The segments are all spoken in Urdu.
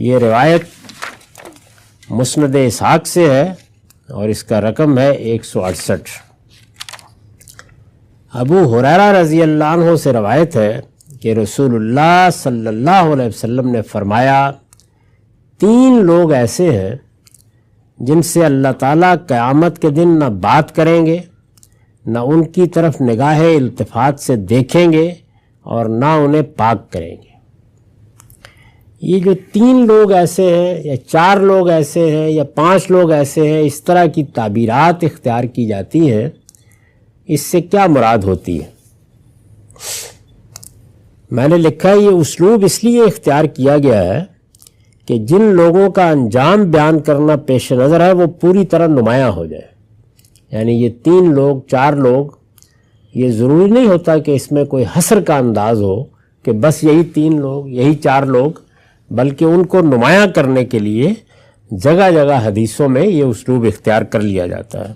یہ روایت مسند اسحاق سے ہے اور اس کا رقم ہے 168۔ ابو ہریرہ رضی اللہ عنہ سے روایت ہے کہ رسول اللہ صلی اللہ علیہ وسلم نے فرمایا، 3 لوگ ایسے ہیں جن سے اللہ تعالیٰ قیامت کے دن نہ بات کریں گے، نہ ان کی طرف نگاہ التفات سے دیکھیں گے اور نہ انہیں پاک کریں گے۔ یہ جو 3 لوگ ایسے ہیں یا 4 لوگ ایسے ہیں یا 5 لوگ ایسے ہیں، اس طرح کی تعبیرات اختیار کی جاتی ہیں، اس سے کیا مراد ہوتی ہے؟ میں نے لکھا ہے یہ اسلوب اس لیے اختیار کیا گیا ہے کہ جن لوگوں کا انجام بیان کرنا پیش نظر ہے وہ پوری طرح نمایاں ہو جائے۔ یعنی یہ 3 لوگ 4 لوگ، یہ ضروری نہیں ہوتا کہ اس میں کوئی حصر کا انداز ہو کہ بس یہی 3 لوگ یہی 4 لوگ، بلکہ ان کو نمایاں کرنے کے لیے جگہ جگہ حدیثوں میں یہ اسلوب اختیار کر لیا جاتا ہے۔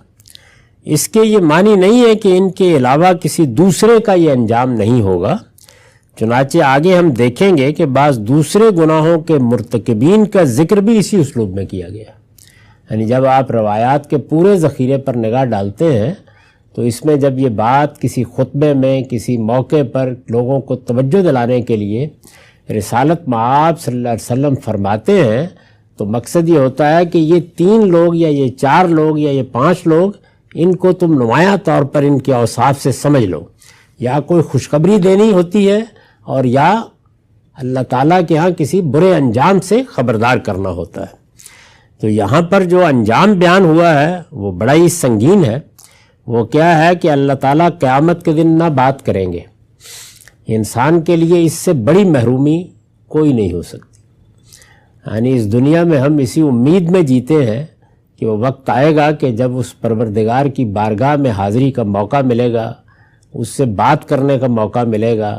اس کے یہ معنی نہیں ہے کہ ان کے علاوہ کسی دوسرے کا یہ انجام نہیں ہوگا، چنانچہ آگے ہم دیکھیں گے کہ بعض دوسرے گناہوں کے مرتکبین کا ذکر بھی اسی اسلوب میں کیا گیا۔ یعنی جب آپ روایات کے پورے ذخیرے پر نگاہ ڈالتے ہیں تو اس میں جب یہ بات کسی خطبے میں کسی موقع پر لوگوں کو توجہ دلانے کے لیے رسالت مآب صلی اللہ علیہ وسلم فرماتے ہیں تو مقصد یہ ہوتا ہے کہ یہ 3 لوگ یا یہ 4 لوگ یا یہ 5 لوگ، ان کو تم نمایاں طور پر ان کے اوصاف سے سمجھ لو، یا کوئی خوشخبری دینی ہوتی ہے اور یا اللہ تعالیٰ کے ہاں کسی برے انجام سے خبردار کرنا ہوتا ہے۔ تو یہاں پر جو انجام بیان ہوا ہے وہ بڑا ہی سنگین ہے۔ وہ کیا ہے کہ اللہ تعالیٰ قیامت کے دن نہ بات کریں گے۔ انسان کے لیے اس سے بڑی محرومی کوئی نہیں ہو سکتی۔ یعنی اس دنیا میں ہم اسی امید میں جیتے ہیں کہ وہ وقت آئے گا کہ جب اس پروردگار کی بارگاہ میں حاضری کا موقع ملے گا، اس سے بات کرنے کا موقع ملے گا،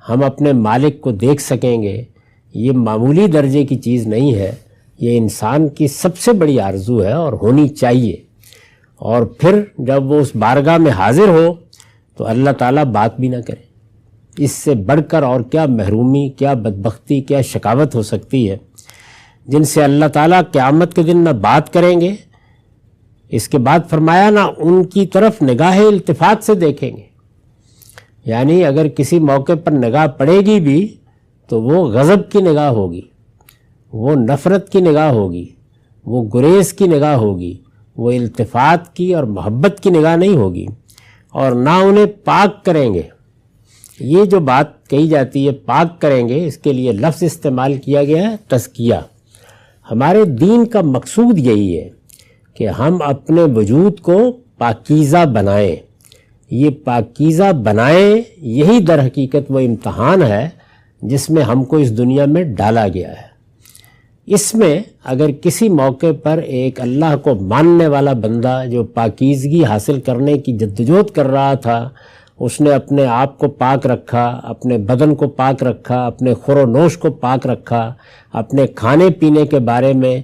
ہم اپنے مالک کو دیکھ سکیں گے۔ یہ معمولی درجے کی چیز نہیں ہے، یہ انسان کی سب سے بڑی آرزو ہے اور ہونی چاہیے۔ اور پھر جب وہ اس بارگاہ میں حاضر ہو تو اللہ تعالیٰ بات بھی نہ کرے، اس سے بڑھ کر اور کیا محرومی، کیا بدبختی، کیا شقاوت ہو سکتی ہے۔ جن سے اللہ تعالیٰ قیامت کے دن نہ بات کریں گے، اس کے بعد فرمایا نہ ان کی طرف نگاہ التفات سے دیکھیں گے۔ یعنی اگر کسی موقع پر نگاہ پڑے گی بھی تو وہ غضب کی نگاہ ہوگی، وہ نفرت کی نگاہ ہوگی، وہ گریز کی نگاہ ہوگی، وہ التفات کی اور محبت کی نگاہ نہیں ہوگی، اور نہ انہیں پاک کریں گے۔ یہ جو بات کہی جاتی ہے پاک کریں گے، اس کے لیے لفظ استعمال کیا گیا ہے تزکیہ۔ ہمارے دین کا مقصود یہی ہے کہ ہم اپنے وجود کو پاکیزہ بنائیں۔ یہ پاکیزہ بنائیں، یہی در حقیقت وہ امتحان ہے جس میں ہم کو اس دنیا میں ڈالا گیا ہے۔ اس میں اگر کسی موقع پر ایک اللہ کو ماننے والا بندہ جو پاکیزگی حاصل کرنے کی جدوجہد کر رہا تھا، اس نے اپنے آپ کو پاک رکھا، اپنے بدن کو پاک رکھا، اپنے خور و نوش کو پاک رکھا، اپنے کھانے پینے کے بارے میں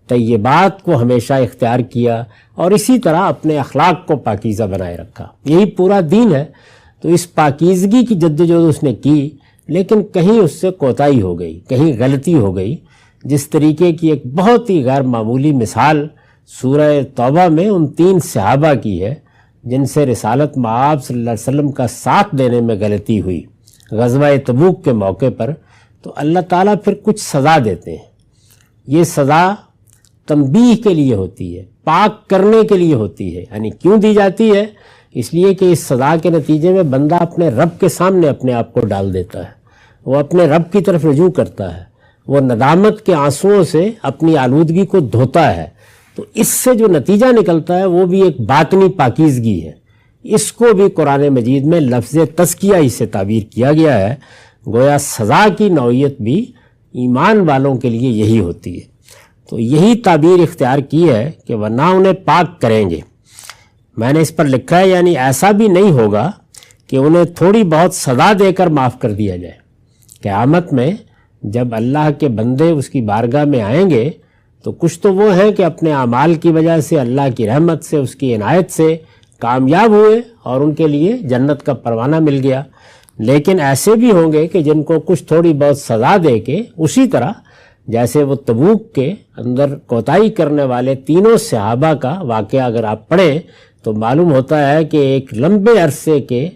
طیبات کو ہمیشہ اختیار کیا، اور اسی طرح اپنے اخلاق کو پاکیزہ بنائے رکھا۔ یہی پورا دین ہے۔ تو اس پاکیزگی کی جدوجہد اس نے کی، لیکن کہیں اس سے کوتاہی ہو گئی، کہیں غلطی ہو گئی۔ جس طریقے کی ایک بہت ہی غیر معمولی مثال سورہ توبہ میں ان 3 صحابہ کی ہے جن سے رسالت مآب صلی اللہ علیہ وسلم کا ساتھ دینے میں غلطی ہوئی غزوہ تبوک کے موقع پر۔ تو اللہ تعالیٰ پھر کچھ سزا دیتے ہیں۔ یہ سزا تنبیہ کے لیے ہوتی ہے، پاک کرنے کے لیے ہوتی ہے۔ یعنی کیوں دی جاتی ہے؟ اس لیے کہ اس سزا کے نتیجے میں بندہ اپنے رب کے سامنے اپنے آپ کو ڈال دیتا ہے، وہ اپنے رب کی طرف رجوع کرتا ہے، وہ ندامت کے آنسوؤں سے اپنی آلودگی کو دھوتا ہے۔ تو اس سے جو نتیجہ نکلتا ہے وہ بھی ایک باطنی پاکیزگی ہے۔ اس کو بھی قرآن مجید میں لفظ تزکیہ ہی سے تعبیر کیا گیا ہے۔ گویا سزا کی نوعیت بھی ایمان والوں کے لیے یہی ہوتی ہے۔ تو یہی تعبیر اختیار کی ہے کہ وہ نہ انہیں پاک کریں گے۔ میں نے اس پر لکھا ہے یعنی ایسا بھی نہیں ہوگا کہ انہیں تھوڑی بہت سزا دے کر معاف کر دیا جائے۔ قیامت میں جب اللہ کے بندے اس کی بارگاہ میں آئیں گے تو کچھ تو وہ ہیں کہ اپنے اعمال کی وجہ سے اللہ کی رحمت سے، اس کی عنایت سے کامیاب ہوئے اور ان کے لیے جنت کا پروانہ مل گیا، لیکن ایسے بھی ہوں گے کہ جن کو کچھ تھوڑی بہت سزا دے کے اسی طرح جیسے وہ تبوک کے اندر کوتاہی کرنے والے تینوں صحابہ کا واقعہ اگر آپ پڑھیں تو معلوم ہوتا ہے کہ ایک لمبے عرصے کے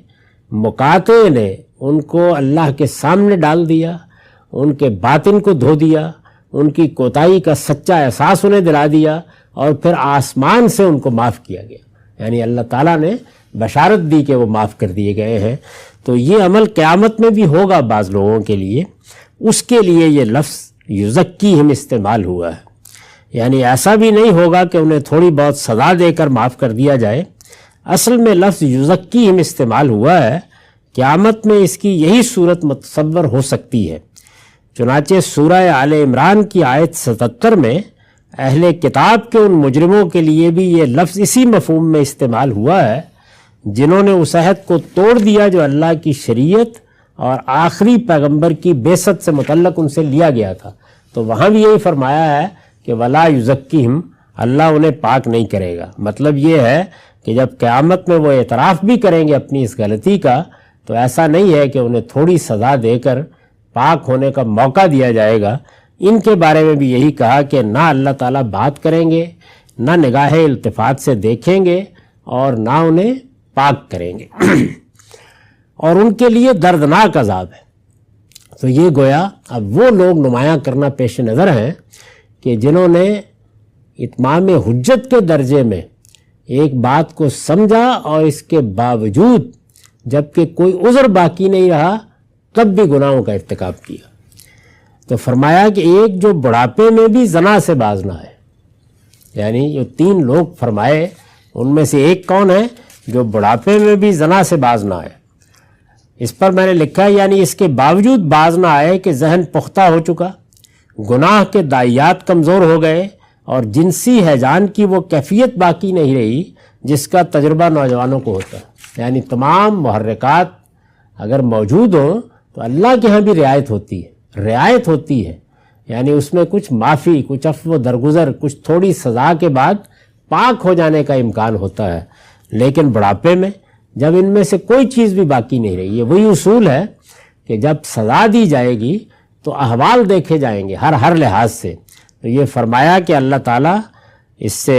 مقاطعے نے ان کو اللہ کے سامنے ڈال دیا، ان کے باطن کو دھو دیا، ان کی کوتاہی کا سچا احساس انہیں دلا دیا، اور پھر آسمان سے ان کو معاف کیا گیا، یعنی اللہ تعالیٰ نے بشارت دی کہ وہ معاف کر دیے گئے ہیں۔ تو یہ عمل قیامت میں بھی ہوگا بعض لوگوں کے لیے، اس کے لیے یہ لفظ یزکیہم استعمال ہوا ہے، یعنی ایسا بھی نہیں ہوگا کہ انہیں تھوڑی بہت سزا دے کر معاف کر دیا جائے۔ اصل میں لفظ یزکیہم استعمال ہوا ہے، قیامت میں اس کی یہی صورت متصور ہو سکتی ہے۔ چنانچہ سورہ آل عمران کی آیت 77 میں اہل کتاب کے ان مجرموں کے لیے بھی یہ لفظ اسی مفہوم میں استعمال ہوا ہے جنہوں نے اس عہد کو توڑ دیا جو اللہ کی شریعت اور آخری پیغمبر کی بعثت سے متعلق ان سے لیا گیا تھا۔ تو وہاں بھی یہی فرمایا ہے کہ ولا یزکیہم، اللہ انہیں پاک نہیں کرے گا۔ مطلب یہ ہے کہ جب قیامت میں وہ اعتراف بھی کریں گے اپنی اس غلطی کا، تو ایسا نہیں ہے کہ انہیں تھوڑی سزا دے کر پاک ہونے کا موقع دیا جائے گا۔ ان کے بارے میں بھی یہی کہا کہ نہ اللہ تعالیٰ بات کریں گے، نہ نگاہ التفات سے دیکھیں گے، اور نہ انہیں پاک کریں گے اور ان کے لیے دردناک عذاب ہے۔ تو یہ گویا اب وہ لوگ نمایاں کرنا پیش نظر ہیں کہ جنہوں نے اتمام حجت کے درجے میں ایک بات کو سمجھا اور اس کے باوجود جبکہ کوئی عذر باقی نہیں رہا تب بھی گناہوں کا ارتکاب کیا۔ تو فرمایا کہ ایک جو بڑھاپے میں بھی زنا سے باز نہ ہے، یعنی جو 3 لوگ فرمائے ان میں سے ایک کون ہے جو بڑھاپے میں بھی زنا سے باز نہ آئے۔ اس پر میں نے لکھا ہے یعنی اس کے باوجود باز نہ آئے کہ ذہن پختہ ہو چکا، گناہ کے داعیات کمزور ہو گئے، اور جنسی ہیجان کی وہ کیفیت باقی نہیں رہی جس کا تجربہ نوجوانوں کو ہوتا ہے۔ یعنی تمام محرکات اگر موجود ہوں تو اللہ کے ہاں بھی رعایت ہوتی ہے، یعنی اس میں کچھ معافی، کچھ عفو درگزر، کچھ تھوڑی سزا کے بعد پاک ہو جانے کا امکان ہوتا ہے۔ لیکن بڑھاپے میں جب ان میں سے کوئی چیز بھی باقی نہیں رہی، یہ وہی اصول ہے کہ جب سزا دی جائے گی تو احوال دیکھے جائیں گے ہر لحاظ سے۔ تو یہ فرمایا کہ اللہ تعالیٰ اس سے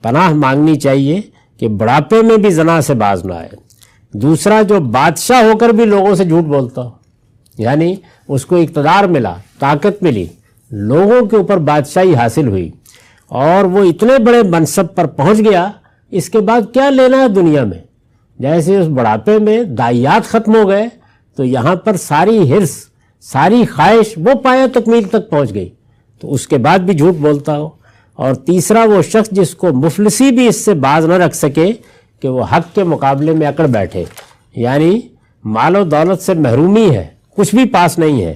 پناہ مانگنی چاہیے کہ بڑھاپے میں بھی زنا سے باز نہ آئے۔ دوسرا، جو بادشاہ ہو کر بھی لوگوں سے جھوٹ بولتا ہو، یعنی اس کو اقتدار ملا، طاقت ملی، لوگوں کے اوپر بادشاہی حاصل ہوئی، اور وہ اتنے بڑے منصب پر پہنچ گیا، اس کے بعد کیا لینا ہے دنیا میں؟ جیسے اس بڑھاپے میں داعیات ختم ہو گئے تو یہاں پر ساری حرص، ساری خواہش وہ پایا تکمیل تک پہنچ گئی، تو اس کے بعد بھی جھوٹ بولتا ہو۔ اور تیسرا، وہ شخص جس کو مفلسی بھی اس سے باز نہ رکھ سکے کہ وہ حق کے مقابلے میں اکڑ بیٹھے، یعنی مال و دولت سے محرومی ہے، کچھ بھی پاس نہیں ہے۔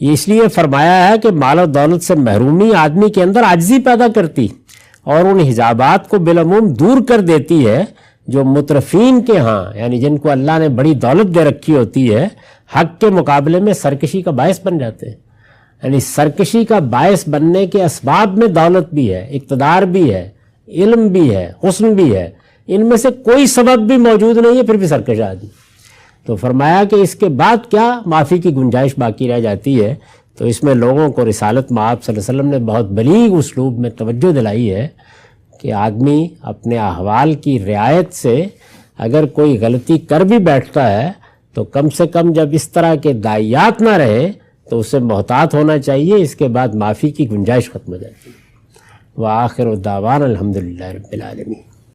یہ اس لیے فرمایا ہے کہ مال و دولت سے محرومی آدمی کے اندر عاجزی پیدا کرتی اور ان حجابات کو بالعموم دور کر دیتی ہے جو مترفین کے ہاں، یعنی جن کو اللہ نے بڑی دولت دے رکھی ہوتی ہے، حق کے مقابلے میں سرکشی کا باعث بن جاتے ہیں۔ یعنی سرکشی کا باعث بننے کے اسباب میں دولت بھی ہے، اقتدار بھی ہے، علم بھی ہے، حسن بھی ہے، ان میں سے کوئی سبب بھی موجود نہیں ہے، پھر بھی سرکش آدمی۔ تو فرمایا کہ اس کے بعد کیا معافی کی گنجائش باقی رہ جاتی ہے؟ تو اس میں لوگوں کو رسالت مآب صلی اللہ علیہ وسلم نے بہت بلیغ اسلوب میں توجہ دلائی ہے کہ آدمی اپنے احوال کی رعایت سے اگر کوئی غلطی کر بھی بیٹھتا ہے تو کم سے کم جب اس طرح کے داعیات نہ رہے تو اسے محتاط ہونا چاہیے، اس کے بعد معافی کی گنجائش ختم ہو جاتی ہے۔ وآخر دعوانا الحمدللہ رب العالمین۔